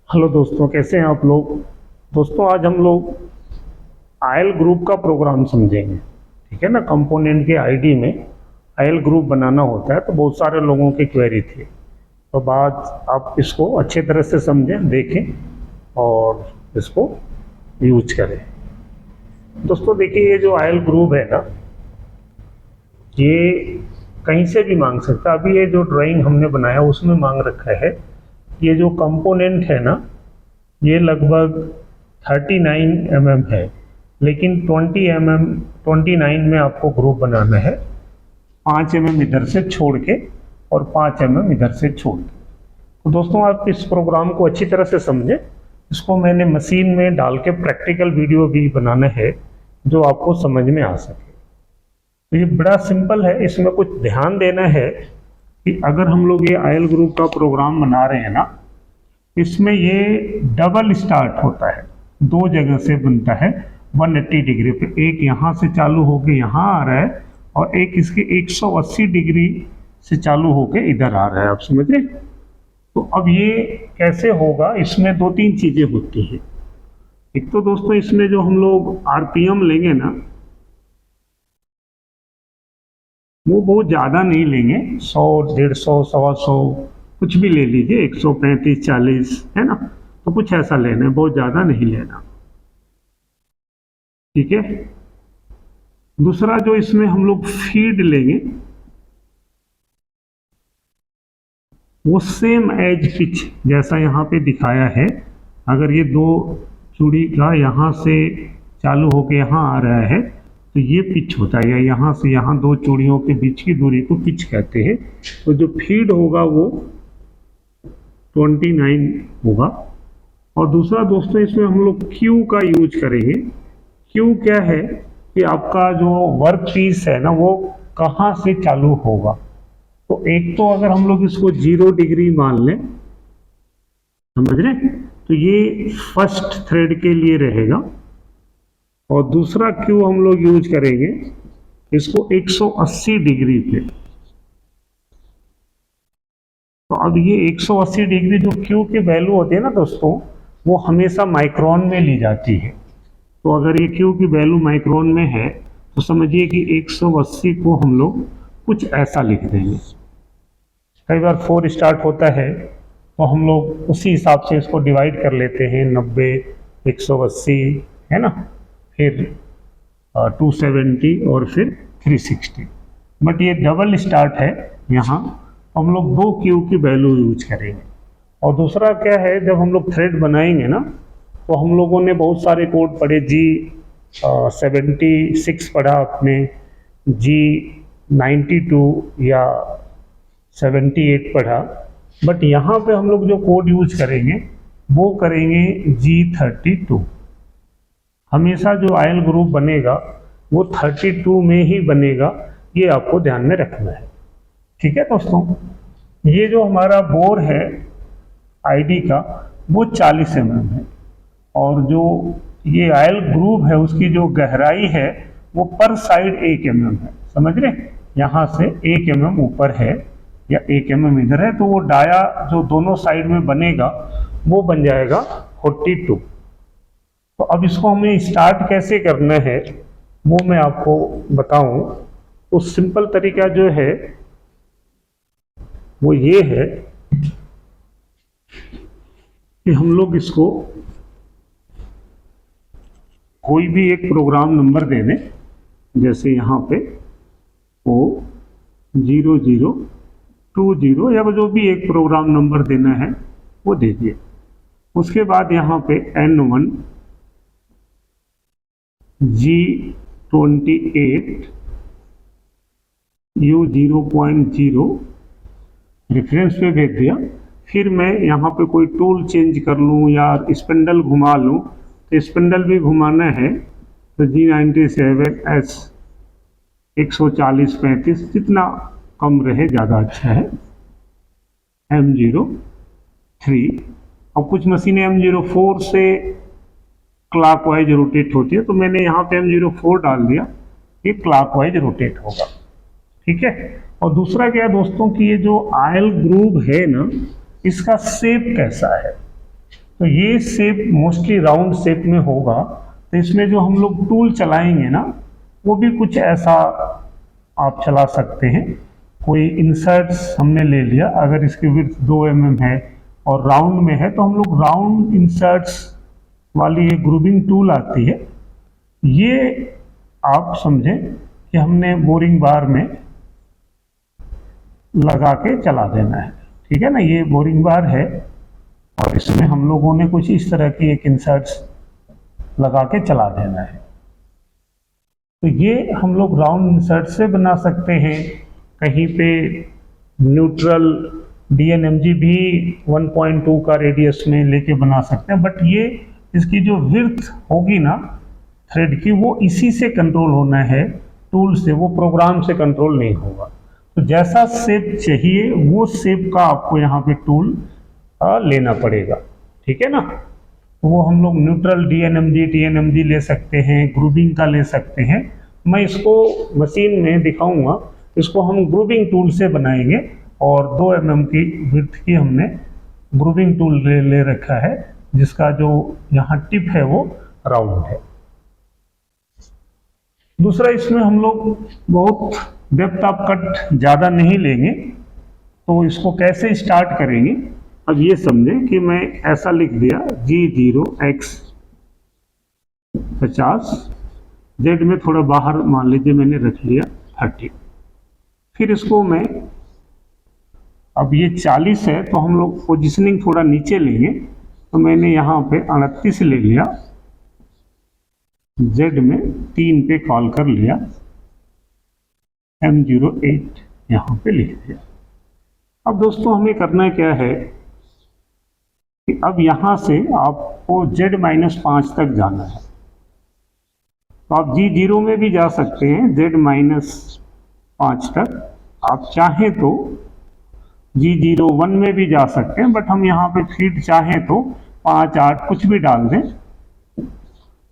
Hello दोस्तों, कैसे हैं आप लोग। दोस्तों, आज हम लोग आयल ग्रुप का प्रोग्राम समझेंगे। ठीक है ना। कंपोनेंट के आईडी में आयल ग्रुप बनाना होता है, तो बहुत सारे लोगों की क्वेरी थी। तो बात आप इसको अच्छे तरह से समझें, देखें और इसको यूज करें। दोस्तों देखिए, ये जो आयल ग्रुप है ना, ये कहीं से भी मांग सकता है। अभी ये जो ड्राइंग हमने बनाया उसमें मांग रखा है। ये जो कंपोनेंट है ना, ये लगभग 39 mm है, लेकिन 29 में आपको ग्रुप बनाना है। 5 mm इधर से छोड़ के और 5 mm इधर से छोड़ के। तो दोस्तों, आप इस प्रोग्राम को अच्छी तरह से समझें। इसको मैंने मशीन में डाल के प्रैक्टिकल वीडियो भी बनाना है, जो आपको समझ में आ सके। तो ये बड़ा सिंपल है। इसमें कुछ ध्यान देना है कि अगर हम लोग ये आयल ग्रुप का प्रोग्राम बना रहे हैं ना, इसमें ये डबल स्टार्ट होता है, दो जगह से बनता है 180 डिग्री पे। एक यहाँ से चालू होके यहाँ आ रहा है और एक इसके 180 डिग्री से चालू होके इधर आ रहा है। आप समझ रहे। तो अब ये कैसे होगा, इसमें दो तीन चीजें होती हैं। एक तो दोस्तों, इसमें जो हम लोग आरपीएम लेंगे ना, वो बहुत ज़्यादा नहीं लेंगे। 100, 150, 125, कुछ भी ले लीजिए। 135, 40 है ना। तो कुछ ऐसा लेना है, बहुत ज़्यादा नहीं लेना। ठीक है। दूसरा, जो इसमें हम लोग फीड लेंगे, वो सेम एज पिच जैसा यहाँ पे दिखाया है। अगर ये दो चूड़ी का यहाँ से चालू होके यहाँ आ रहा है, तो ये पिच होता है, या यहाँ से यहाँ दो चूड़ियों के बीच की दूरी को पिच कहते हैं। तो जो फीड होगा वो 29 होगा। और दूसरा दोस्तों, इसमें हम लोग क्यू का यूज करेंगे। क्यू क्या है कि आपका जो वर्क पीस है ना, वो कहाँ से चालू होगा। तो एक तो अगर हम लोग इसको 0 डिग्री मान लें, समझ रहे, तो ये फर्स्ट थ्रेड के लिए रहेगा। और दूसरा क्यू हम लोग यूज करेंगे इसको 180 डिग्री पे। तो अब ये 180 डिग्री जो क्यू की वैल्यू होती है ना दोस्तों, वो हमेशा माइक्रोन में ली जाती है। तो अगर ये क्यू की वैल्यू माइक्रोन में है, तो समझिए कि 180 को हम लोग कुछ ऐसा लिख देंगे। कई बार 4 स्टार्ट होता है, तो हम लोग उसी हिसाब से इसको डिवाइड कर लेते हैं। 90, 180 है ना, फिर 270 और फिर 360। बट ये डबल स्टार्ट है यहाँ, हम लोग 2 क्यू की वैल्यू यूज करेंगे। और दूसरा क्या है, जब हम लोग थ्रेड बनाएंगे ना, तो हम लोगों ने बहुत सारे कोड पढ़े। G76 पढ़ा आपने, G92 या 78 पढ़ा। बट यहाँ पे हम लोग जो कोड यूज करेंगे वो करेंगे G32। हमेशा जो आयल ग्रुप बनेगा वो 32 में ही बनेगा, ये आपको ध्यान में रखना है। ठीक है दोस्तों। ये जो हमारा बोर है आईडी का, वो 40 mm है। और जो ये आयल ग्रुप है, उसकी जो गहराई है वो पर साइड 1 mm है। समझ रहे, यहाँ से 1 mm ऊपर है या 1 mm इधर है, तो वो डाया जो दोनों साइड में बनेगा वो बन जाएगा 42। तो अब इसको हमें स्टार्ट कैसे करना है वो मैं आपको बताऊं। तो सिंपल तरीका जो है वो ये है कि हम लोग इसको कोई भी एक प्रोग्राम नंबर दे दें। जैसे यहाँ पे वो 0020 या जो भी एक प्रोग्राम नंबर देना है वो दे दिए। उसके बाद यहाँ पे N1 G28 U 0.0 रेफरेंस पे भेज दिया। फिर मैं यहाँ पे कोई टूल चेंज कर लूँ या स्पिंडल घुमा लूँ, तो स्पिंडल भी घुमाना है तो G97S 140-35, जितना कम रहे ज़्यादा अच्छा है। M03। अब कुछ मशीनें M04 से क्लॉकवाइज रोटेट होती है, तो मैंने यहाँ पे M04 डाल दिया, ये क्लॉकवाइज रोटेट होगा। ठीक है। और दूसरा क्या है दोस्तों कि ये जो आयल ग्रुप है ना, इसका शेप कैसा है। तो ये शेप मोस्टली राउंड शेप में होगा, तो इसमें जो हम लोग टूल चलाएंगे ना वो भी कुछ ऐसा आप चला सकते हैं। कोई इंसर्ट्स हमने ले लिया, अगर इसकी विड्थ 2 mm है और राउंड में है तो हम लोग राउंड इंसर्ट्स वाली ये ग्रूविंग टूल आती है, ये आप समझें कि हमने बोरिंग बार में लगा के चला देना है। ठीक है ना, ये बोरिंग बार है और इसमें हम लोगों ने कुछ इस तरह की एक इंसर्ट्स लगा के चला देना है। तो ये हम लोग राउंड इंसर्ट से बना सकते हैं। कहीं पे न्यूट्रल DNMG भी 1.2 का रेडियस में लेके बना सकते हैं, बट ये इसकी जो विड्थ होगी ना थ्रेड की, वो इसी से कंट्रोल होना है, टूल से, वो प्रोग्राम से कंट्रोल नहीं होगा। तो जैसा शेप चाहिए वो शेप का आपको यहाँ पे टूल लेना पड़ेगा। ठीक है ना, वो हम लोग न्यूट्रल TNMG ले सकते हैं, ग्रूविंग का ले सकते हैं। मैं इसको मशीन में दिखाऊंगा, इसको हम ग्रूविंग टूल से बनाएंगे और 2 mm की विड्थ की हमने ग्रूविंग टूल ले रखा है, जिसका जो यहाँ टिप है वो राउंड है। दूसरा, इसमें हम लोग बहुत डेप्थ ऑफ कट ज़्यादा नहीं लेंगे, तो इसको कैसे स्टार्ट करेंगे अब ये समझें कि मैं ऐसा लिख दिया G0X 50, Z में थोड़ा बाहर मान लीजिए मैंने रख लिया 30। फिर इसको मैं, अब ये 40 है तो हम लोग पोजिशनिंग थोड़ा नीचे लेंगे, तो मैंने यहाँ पे 38 ले लिया, Z में 3 पे कॉल कर लिया, M08 यहाँ पे लिख दिया। अब दोस्तों हमें करना क्या है कि अब यहाँ से आपको Z-5 तक जाना है। तो आप G0 में भी जा सकते हैं Z-5 तक, आप चाहें तो G01 में भी जा सकते हैं, बट हम यहाँ पे फीड चाहें तो 5, 8 कुछ भी डाल दें।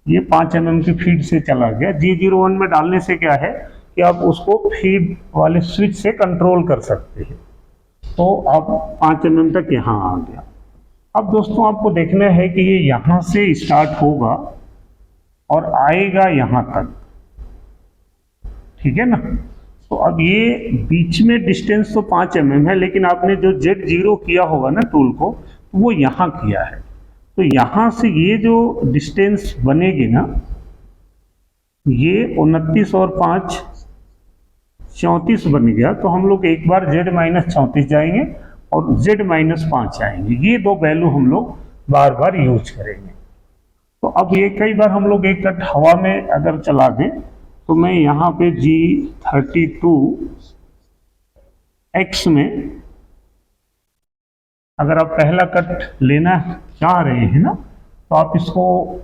ये 5 mm की फीड से चला गया। G01 में डालने से क्या है कि आप उसको फीड वाले स्विच से कंट्रोल कर सकते हैं। तो अब 5 mm तक यहाँ आ गया। अब दोस्तों आपको देखना है कि ये यहाँ से स्टार्ट होगा और आएगा यहाँ तक। ठीक है ना, तो अब ये बीच में डिस्टेंस तो 5 mm है, लेकिन आपने जो Z0 किया होगा ना टूल को, तो वो यहाँ किया है। तो यहाँ से ये जो डिस्टेंस बनेगी ना, ये 29 और 5 34 बन गया। तो हम लोग एक बार Z-34 जाएंगे और Z-5 आएंगे। ये दो वैल्यू हम लोग बार बार यूज करेंगे। तो अब ये कई बार हम लोग एक कट हवा में अगर चला दें, तो मैं यहाँ पे G32X में अगर आप पहला कट लेना चाह रहे हैं ना, तो आप इसको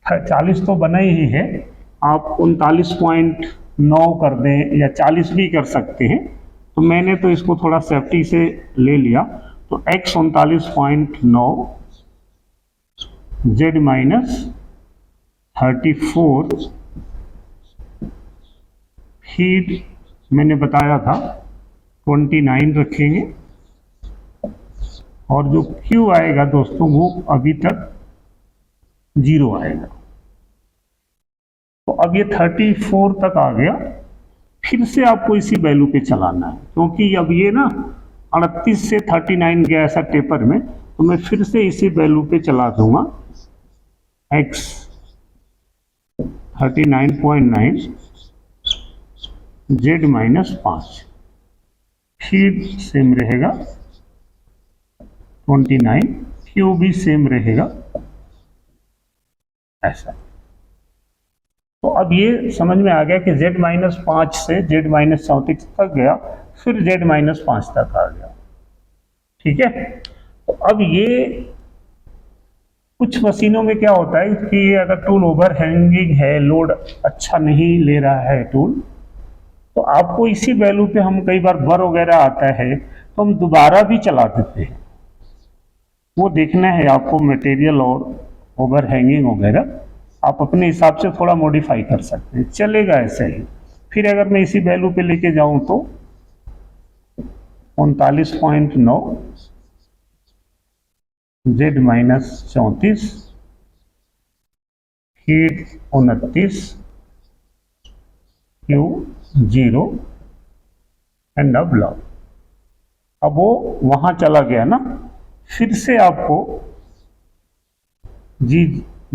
40 तो बना ही है, आप 39.9 कर दें या 40 भी कर सकते हैं। तो मैंने तो इसको थोड़ा सेफ्टी से ले लिया, तो X 39.9 Z-34 फीड मैंने बताया था 29 रखेंगे, और जो Q आएगा दोस्तों वो अभी तक 0 आएगा। तो अब ये 34 तक आ गया। फिर से आपको इसी वैल्यू पे चलाना है, क्योंकि अब ये ना 38 से 39 गया ऐसा टेपर में, तो मैं फिर से इसी वैल्यू पे चला दूंगा X 39.9 Z-5 फीड सेम रहेगा 29, Q भी सेम रहेगा ऐसा। तो अब ये समझ में आ गया कि Z-5 से Z-34 तक गया, फिर Z-5 तक आ गया। ठीक है, तो अब ये कुछ मशीनों में क्या होता है कि अगर टूल ओवर हैंगिंग है, लोड अच्छा नहीं ले रहा है टूल, तो आपको इसी वैल्यू पे हम कई बार बर वगैरह आता है तो हम दोबारा भी चला देते हैं। वो देखना है आपको मटेरियल और ओवर हैंगिंग वगैरह, आप अपने हिसाब से थोड़ा मॉडिफाई कर सकते हैं, चलेगा ऐसे ही। फिर अगर मैं इसी वैल्यू पे लेके जाऊं तो 39.9 जेड माइनस 34, फिर 29, क्यू 0 एंड अब लॉग। अब वो वहां चला गया ना, फिर से आपको जी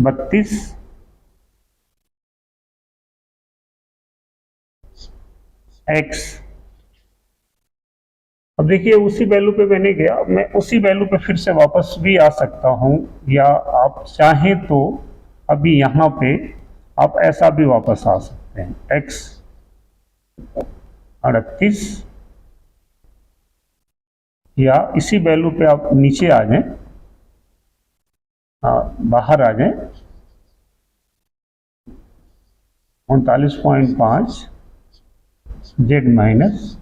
32 एक्स, अब देखिए उसी वैल्यू पे मैंने गया, मैं उसी वैल्यू पे फिर से वापस भी आ सकता हूं, या आप चाहें तो अभी यहां पे आप ऐसा भी वापस आ सकते हैं, एक्स 38, या इसी वैल्यू पे आप नीचे आ जाएं, बाहर आ जाएं, 39.5 जेड माइनस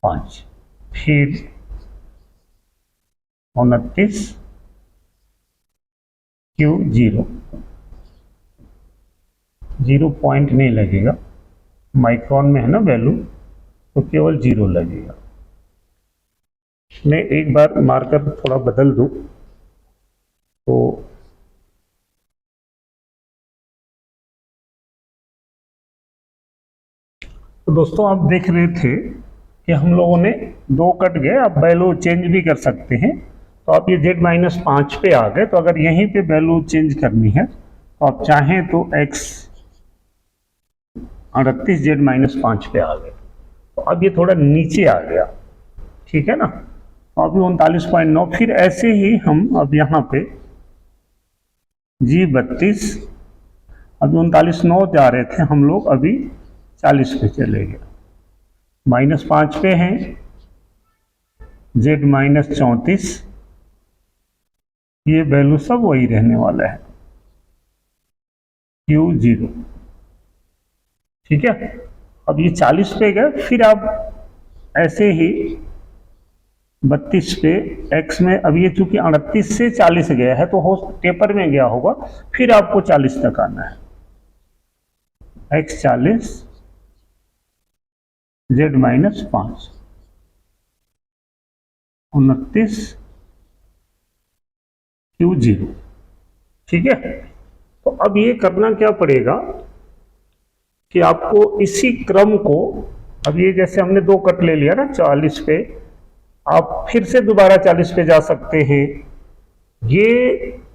5, फिर 29 क्यू 0 पॉइंट नहीं लगेगा, माइक्रोन में है ना वैल्यू, तो केवल 0 लगेगा। मैं एक बार मार्कर थोड़ा बदल दूं तो दोस्तों आप देख रहे थे कि हम लोगों ने 2 कट गए, आप वैल्यू चेंज भी कर सकते हैं। तो आप ये जेड माइनस 5 पे आ गए, तो अगर यहीं पे वैल्यू चेंज करनी है तो आप चाहें तो एक्स 38 जेड माइनस 5 पे आ गए, तो अब ये थोड़ा नीचे आ गया, ठीक है ना। तो अभी 39.9, फिर ऐसे ही हम अब यहाँ पे जी 32, अभी 39.9 जा रहे थे हम लोग, अभी 40 पे चले गए, -5 पे हैं, जेड माइनस 34, ये वैल्यू सब वही रहने वाला है, क्यू 0, ठीक है। अब ये 40 पे गए, फिर आप ऐसे ही 32 पे एक्स में, अब ये चूंकि 38 से 40 गया है तो हो टेपर में गया होगा, फिर आपको 40 तक आना है, एक्स 40 जेड माइनस 5, 29 क्यू 0, ठीक है। तो अब ये करना क्या पड़ेगा कि आपको इसी क्रम को, अब ये जैसे हमने 2 कट ले लिया ना 40 पे, आप फिर से दोबारा 40 पे जा सकते हैं। ये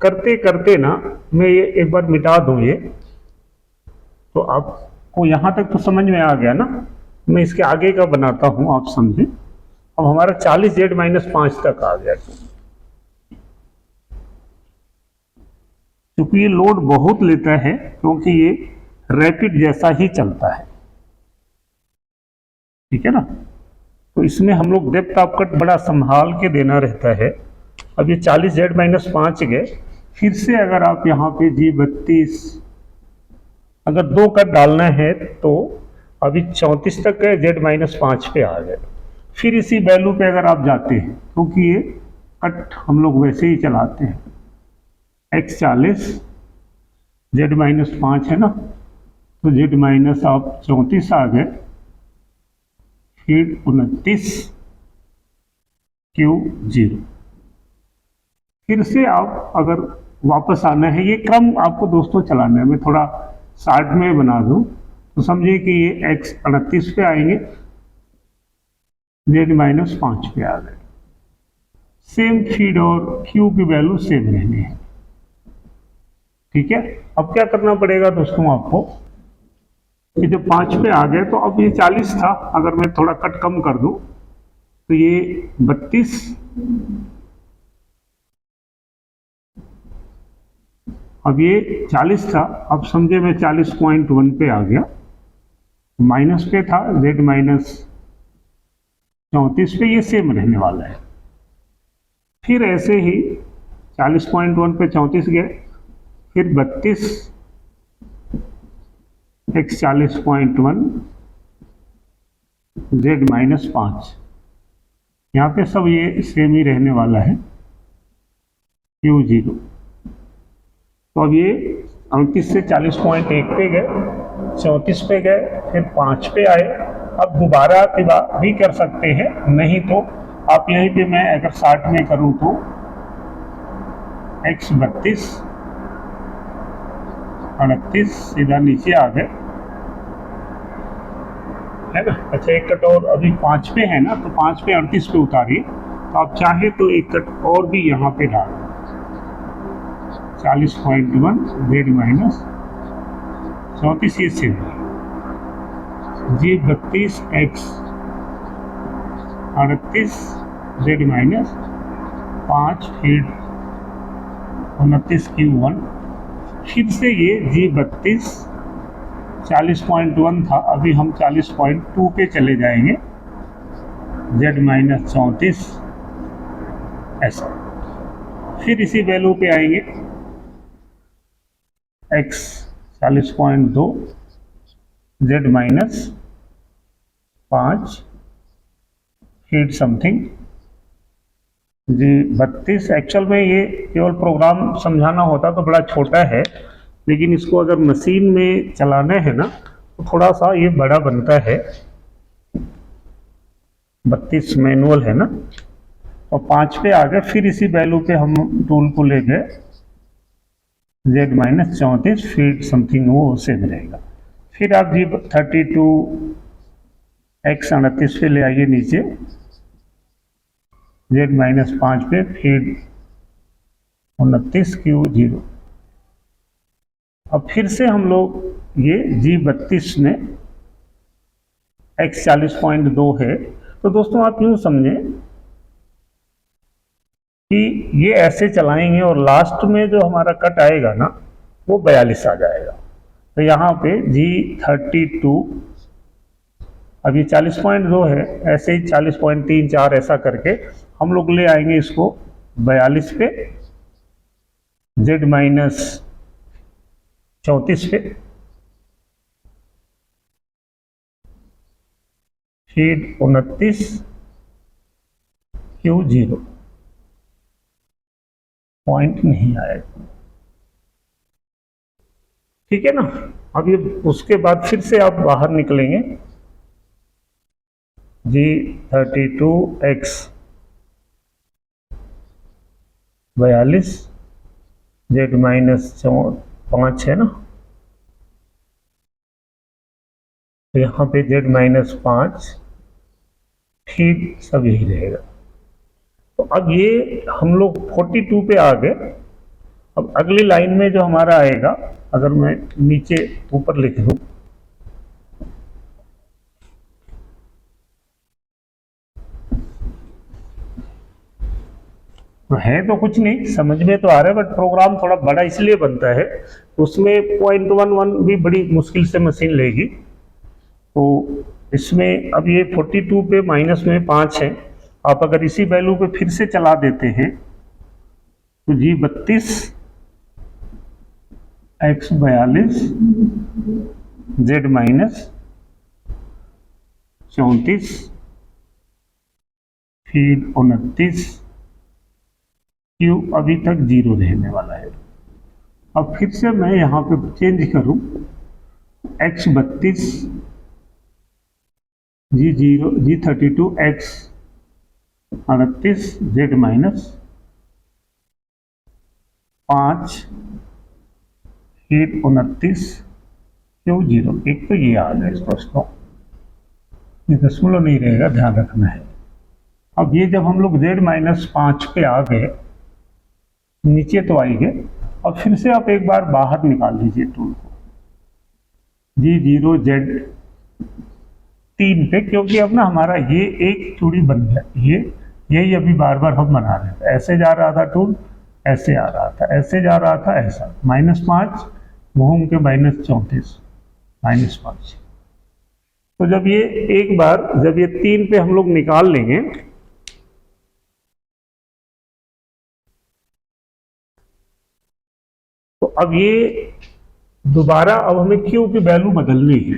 करते करते ना, मैं ये एक बार मिटा दूं ये, तो आपको यहां तक तो समझ में आ गया ना। मैं इसके आगे का बनाता हूं, आप समझें। अब हमारा 40 जेड माइनस 5 तक आ गया, क्योंकि ये लोड बहुत लेता है, क्योंकि ये रैपिड जैसा ही चलता है, ठीक है ना। तो इसमें हम लोग डेप्थ ऑफ कट बड़ा संभाल के देना रहता है। अब ये 40 जेड माइनस 5 गए, फिर से अगर आप यहाँ पे जी 32 अगर 2 कट डालना है तो अभी 34 तक गए, जेड माइनस 5 पे आ गए, फिर इसी वैल्यू पे अगर आप जाते हैं, क्योंकि ये कट हम लोग वैसे ही चलाते हैं, एक्स 40 जेड माइनस 5 है ना, तो जेड माइनस आप 34 आ गए, फिर 29 क्यू 0, फिर से आप अगर वापस आना है, ये क्रम आपको दोस्तों चलाना है। मैं थोड़ा शार्ट में बना दूं तो समझिए कि ये एक्स 38 पे आएंगे, जेड माइनस 5 पे आ गए, सेम फीड और क्यू की वैल्यू सेम रहनी है, ठीक है। अब क्या करना पड़ेगा दोस्तों आपको, कि जब 5 पे आ गए तो अब ये 40 था, अगर मैं थोड़ा कट कम कर दूं तो ये 32, अब ये 40 था, अब समझे मैं 40.1 पे आ गया, माइनस पे था, जेड माइनस 34 पे, ये सेम रहने वाला है। फिर ऐसे ही 40.1 पे 34 गए, फिर 32 एक्स 40.1 जेड माइनस 5, यहाँ पे सब ये सेम ही रहने वाला है, क्यू 0। तो अब ये 38 से 40.1 पे गए, 34 पे गए, फिर 5 पे आए। अब दोबारा भी कर सकते हैं, नहीं तो आप यहीं पे, मैं अगर 60 में करूं तो एक्स 32 38 सीधा नीचे आ गए, है ना। अच्छा एक कट और अभी 5 पे है ना, तो 5 पे 38 पे उतारिए, तो आप चाहे तो एक कट और भी यहाँ पे डाल 40.1 जेड माइनस 34 ये से जी 32 x 38 Z minus 5 feet 29 Q1, फिर से ये जी 32 40.1 था, अभी हम 40.2 पे चले जाएंगे, जेड माइनस 34 ऐसा, फिर इसी वैल्यू पे आएंगे x 40.2 z minus 5 feet something जी 32। एक्चुअल में ये केवल प्रोग्राम समझाना होता तो बड़ा छोटा है, लेकिन इसको अगर मशीन में चलाना है ना तो थोड़ा सा ये बड़ा बनता है। 32 मैनुअल है ना, और 5 पे आ गए, फिर इसी वैल्यू पे हम टूल को ले गए, जेड माइनस 34 फीट समथिंग वो सेम रहेगा। फिर आप जी 32 एक्स 38 पे ले आइए नीचे, जेड माइनस 5 पे फीट 29 Q0। अब फिर से हम लोग ये जी 32 में एक्स 40.2 है, तो दोस्तों आप यूँ समझें कि ये ऐसे चलाएंगे और लास्ट में जो हमारा कट आएगा ना वो 42 आ जाएगा। तो यहाँ पे जी 32 अभी 40.2 है, ऐसे ही 40.3 4 ऐसा करके हम लोग ले आएंगे इसको 42 पे, जेड माइनस 34 पे, फीट 29 Q0, पॉइंट नहीं आएगा, ठीक है ना। अब ये उसके बाद फिर से आप बाहर निकलेंगे, जी 32 एक्स 42 जेड माइनस 5 है ना, तो यहाँ पे जेड माइनस 5 ठीक सब यही रहेगा। तो अब ये हम लोग 42 पे आ गए। अब अगली लाइन में जो हमारा आएगा, अगर मैं नीचे ऊपर लिख दूं, है तो कुछ नहीं, समझ में तो आ रहा है, बट प्रोग्राम थोड़ा बड़ा इसलिए बनता है, उसमें 0.11 भी बड़ी मुश्किल से मशीन लेगी। तो इसमें अब ये 42 पे माइनस में 5 है, आप अगर इसी वैल्यू पे फिर से चला देते हैं तो जी 32 x 42 Z minus 34 feet 29 Q अभी तक 0 रहने वाला है। अब फिर से मैं यहाँ पे चेंज करूँ, एक्स 32 जी 0 जी 32 x 38 Z minus 5 feet 29 Q0। एक तो ये आ गया स्पष्ट, ये दशमलव नहीं रहेगा, ध्यान रखना है। अब ये जब हम लोग जेड माइनस 5 पे आ गए, नीचे तो आएंगे, और फिर से आप एक बार बाहर निकाल लीजिए टूल को, जी 0 जेड 3 पे, क्योंकि अब ना हमारा ये एक चूड़ी बन गया, ये यही अभी बार बार हम बना रहे थे, ऐसे जा रहा था टूल, ऐसे आ रहा था, ऐसे जा रहा था, ऐसा -5 घूम के -34 -5। तो जब ये एक बार जब ये 3 पे हम लोग निकाल लेंगे, तो अब ये दोबारा अब हमें क्यू की वैल्यू बदलनी है।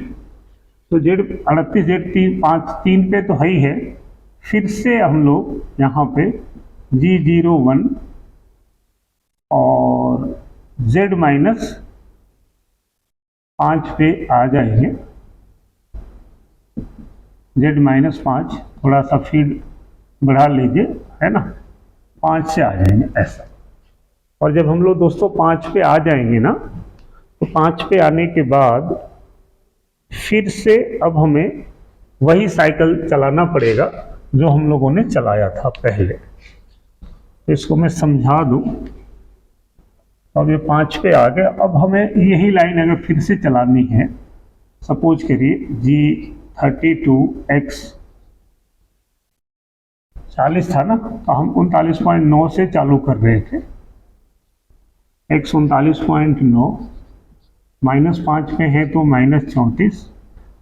तो जेड 38 जेड 3 पे तो है ही है, फिर से हम लोग यहाँ पे G01 और जेड माइनस 5 पे आ जाएंगे, जेड माइनस 5 थोड़ा सा फीड बढ़ा लीजिए, है ना, 5 से आ जाएंगे ऐसा। और जब हम लोग दोस्तों 5 पे आ जाएंगे ना, तो 5 पे आने के बाद फिर से अब हमें वही साइकिल चलाना पड़ेगा जो हम लोगों ने चलाया था पहले। तो इसको मैं समझा दूं। अब ये 5 पे आ गए। अब हमें यही लाइन अगर फिर से चलानी है, सपोज करिए G32X 40 था ना, तो हम 39.9 से चालू कर रहे थे। X 39.9 -5 पे है तो -34।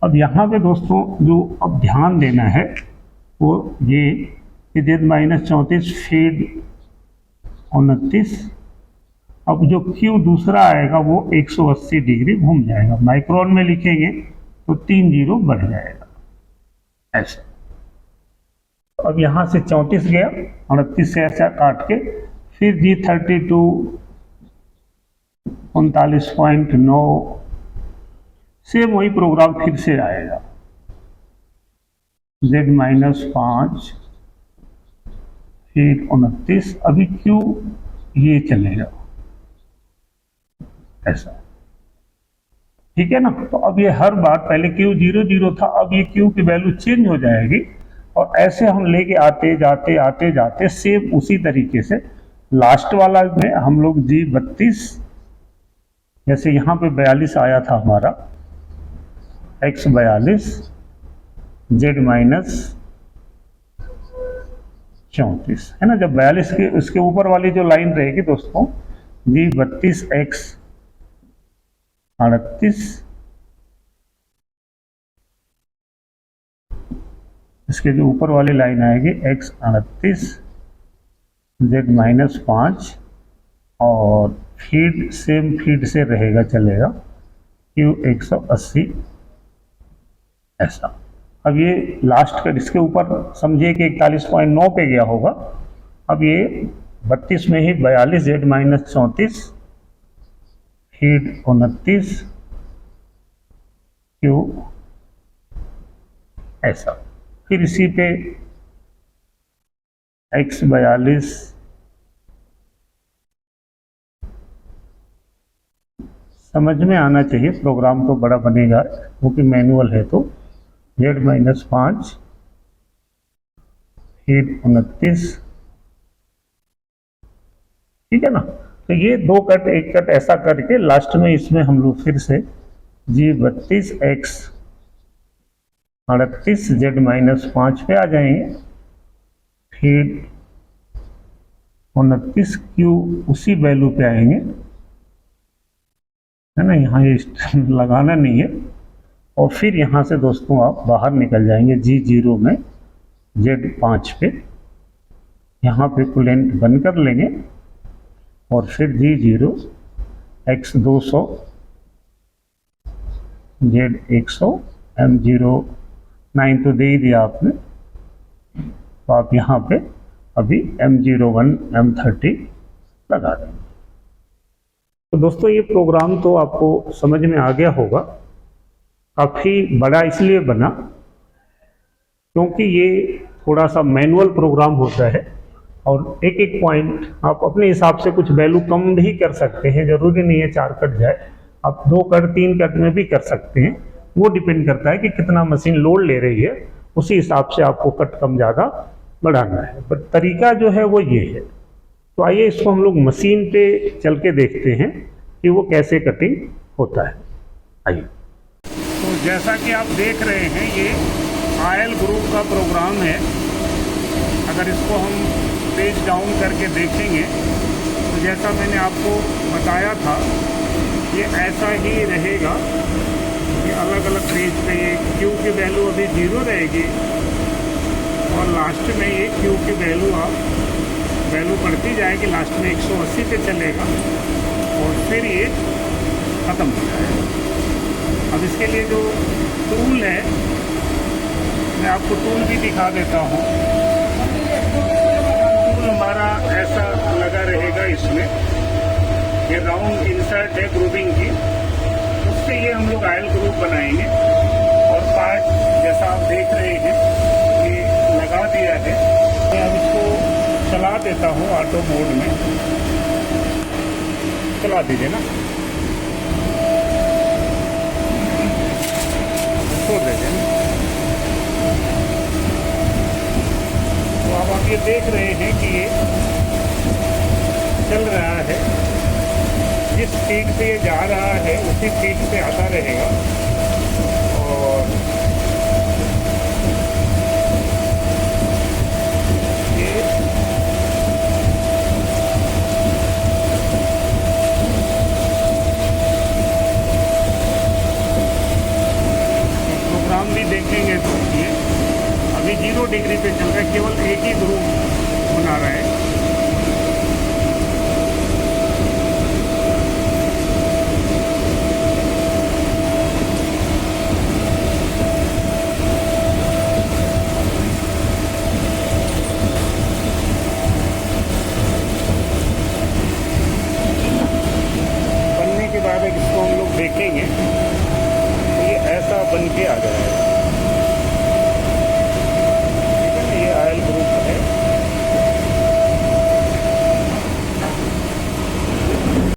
अब यहाँ पे दोस्तों जो अब ध्यान देना है वो ये कि -34 फीड 29। अब जो Q दूसरा आएगा वो 180 डिग्री घूम जाएगा। माइक्रोन में लिखेंगे तो 3 जीरो बढ़ जाएगा ऐसा। अब यहाँ से 34 गया, 38 से ऐसा काट के फिर G32 39.9 सेम वही प्रोग्राम फिर से आएगा। Z-5 फिर 29। अभी Q ये चलेगा ऐसा, ठीक है ना। तो अब ये हर बार पहले Q 0 था, अब ये Q की वैल्यू चेंज हो जाएगी और ऐसे हम लेके आते जाते सेम उसी तरीके से लास्ट वाला में हम लोग G32 जैसे यहाँ पे 42 आया था हमारा, X 42 Z-34 है ना। जब 42 के उसके ऊपर वाली जो लाइन रहेगी दोस्तों G32X 38, इसके जो ऊपर वाली लाइन आएगी X 38 Z-5 और फीड सेम फीड से रहेगा चलेगा Q 180 ऐसा। अब ये लास्ट का इसके ऊपर समझिए कि 41.9 पे गया होगा। अब ये 32 में ही 42 Z-34 फीड 29 Q ऐसा। फिर इसी पे X 42 समझ में आना चाहिए, प्रोग्राम तो बड़ा बनेगा क्योंकि मैनुअल है। तो Z-5 फीड 29, ठीक है ना। तो ये 2 कट 1 कट ऐसा करके लास्ट में इसमें हम लोग फिर से G32X 38 Z-5 पे आ जाएंगे। फीड 29 Q उसी वैल्यू पे आएंगे, है ना। यहाँ ये लगाना नहीं है। और फिर यहाँ से दोस्तों आप बाहर निकल जाएंगे G0 में Z-5 पे, यहाँ पे कुलेंट बंद कर लेंगे और फिर G0 X 200 Z-100 M09 तो दे ही दिया आपने। तो आप यहाँ पे अभी M01 M30 लगा देंगे। तो दोस्तों ये प्रोग्राम तो आपको समझ में आ गया होगा। काफ़ी बड़ा इसलिए बना क्योंकि ये थोड़ा सा मैनुअल प्रोग्राम होता है और एक एक पॉइंट आप अपने हिसाब से कुछ वैल्यू कम भी कर सकते हैं। जरूरी नहीं है 4 कट जाए, आप 2 कट 3 कट में भी कर सकते हैं। वो डिपेंड करता है कि कितना मशीन लोड ले रही है, उसी हिसाब से आपको कट कम ज़्यादा बढ़ाना है। पर तरीका जो है वो ये है। तो आइए इसको हम लोग मशीन पे चल के देखते हैं कि वो कैसे कटिंग होता है। आइए। तो जैसा कि आप देख रहे हैं ये आयल ग्रुप का प्रोग्राम है। अगर इसको हम पेज डाउन करके देखेंगे तो जैसा मैंने आपको बताया था ये ऐसा ही रहेगा। ये अलग अलग पेज पे ये Q की वैल्यू अभी 0 रहेगी और लास्ट में ये Q की वैल्यू बढ़ती जाएगी। लास्ट में 180 पे चलेगा और फिर ये ख़त्म हो जाएगा। अब इसके लिए जो टूल है मैं आपको टूल भी दिखा देता हूँ। टूल हमारा ऐसा लगा रहेगा, इसमें ये राउंड इंसर्ट है ग्रुपिंग की, उससे ये हम लोग आयल ग्रुप बनाएंगे। और पार्ट जैसा आप देख रहे हैं ये लगा दिया है। मैं अब इसको चला देता हूँ ऑटो मोड में। चला दीजिए ना, छोड़ दीजिए ना। तो अब आप ये देख रहे हैं कि ये चल रहा है, जिस स्पीड से ये जा रहा है उसी स्पीड से आता रहेगा। और ये प्रोग्राम भी देखेंगे तो ये अभी 0 डिग्री पे चल रहा है, केवल एक ही ध्रुव बना रहा है। बनने के बाद इसको हम लोग देखेंगे।